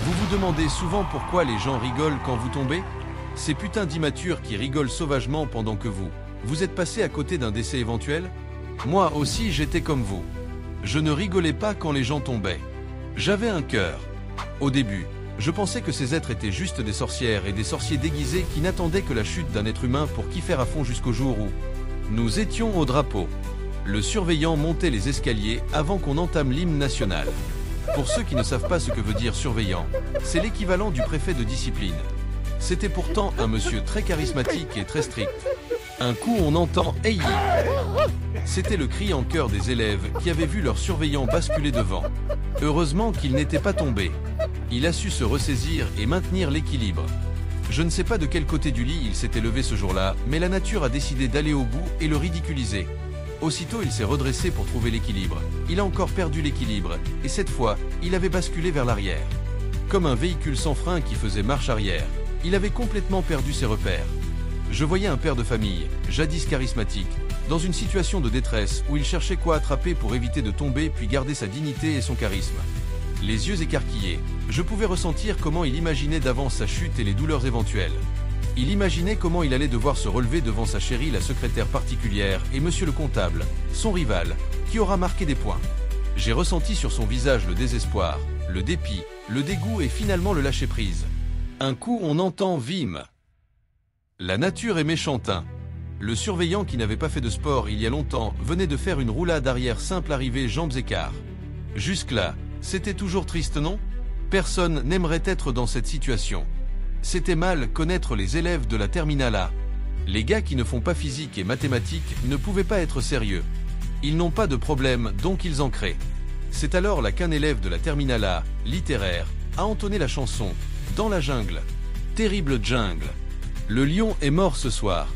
Vous vous demandez souvent pourquoi les gens rigolent quand vous tombez? Ces putains d'immatures qui rigolent sauvagement pendant que vous êtes passé à côté d'un décès éventuel? Moi aussi j'étais comme vous. Je ne rigolais pas quand les gens tombaient. J'avais un cœur. Au début, je pensais que ces êtres étaient juste des sorcières et des sorciers déguisés qui n'attendaient que la chute d'un être humain pour kiffer à fond jusqu'au jour où nous étions au drapeau. Le surveillant montait les escaliers avant qu'on entame l'hymne national. Pour ceux qui ne savent pas ce que veut dire surveillant, c'est l'équivalent du préfet de discipline. C'était pourtant un monsieur très charismatique et très strict. Un coup on entend « Hey !» C'était le cri en chœur des élèves qui avaient vu leur surveillant basculer devant. Heureusement qu'il n'était pas tombé. Il a su se ressaisir et maintenir l'équilibre. Je ne sais pas de quel côté du lit il s'était levé ce jour-là, mais la nature a décidé d'aller au bout et le ridiculiser. Aussitôt il s'est redressé pour trouver l'équilibre. Il a encore perdu l'équilibre, et cette fois, il avait basculé vers l'arrière. Comme un véhicule sans frein qui faisait marche arrière, il avait complètement perdu ses repères. Je voyais un père de famille, jadis charismatique, dans une situation de détresse où il cherchait quoi attraper pour éviter de tomber puis garder sa dignité et son charisme. Les yeux écarquillés, je pouvais ressentir comment il imaginait d'avance sa chute et les douleurs éventuelles. Il imaginait comment il allait devoir se relever devant sa chérie, la secrétaire particulière, et monsieur le comptable, son rival, qui aura marqué des points. J'ai ressenti sur son visage le désespoir, le dépit, le dégoût et finalement le lâcher-prise. Un coup on entend Vim. La nature est méchantin. Le surveillant qui n'avait pas fait de sport il y a longtemps venait de faire une roulade arrière simple arrivée jambes écart. Jusque-là, c'était toujours triste, non? Personne n'aimerait être dans cette situation. C'était mal connaître les élèves de la terminale A. Les gars qui ne font pas physique et mathématiques ne pouvaient pas être sérieux. Ils n'ont pas de problème, donc ils en créent. C'est alors là qu'un élève de la terminale A, littéraire, a entonné la chanson « Dans la jungle ». Terrible jungle. Le lion est mort ce soir.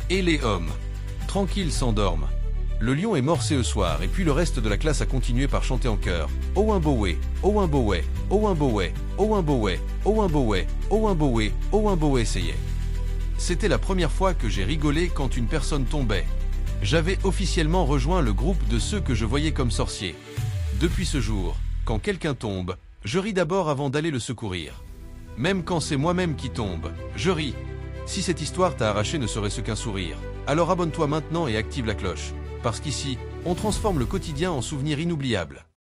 Et les hommes, tranquilles, s'endorment. Le lion est mort ce soir et puis le reste de la classe a continué par chanter en chœur « Owimbowe, Owimbowe, Owimbowe, Owimbowe, Owimbowe, Owimbowe, Owimbowe » essayait. C'était la première fois que j'ai rigolé quand une personne tombait. J'avais officiellement rejoint le groupe de ceux que je voyais comme sorciers. Depuis ce jour, quand quelqu'un tombe, je ris d'abord avant d'aller le secourir. Même quand c'est moi-même qui tombe, je ris. Si cette histoire t'a arraché ne serait-ce qu'un sourire, alors abonne-toi maintenant et active la cloche. Parce qu'ici, on transforme le quotidien en souvenirs inoubliables.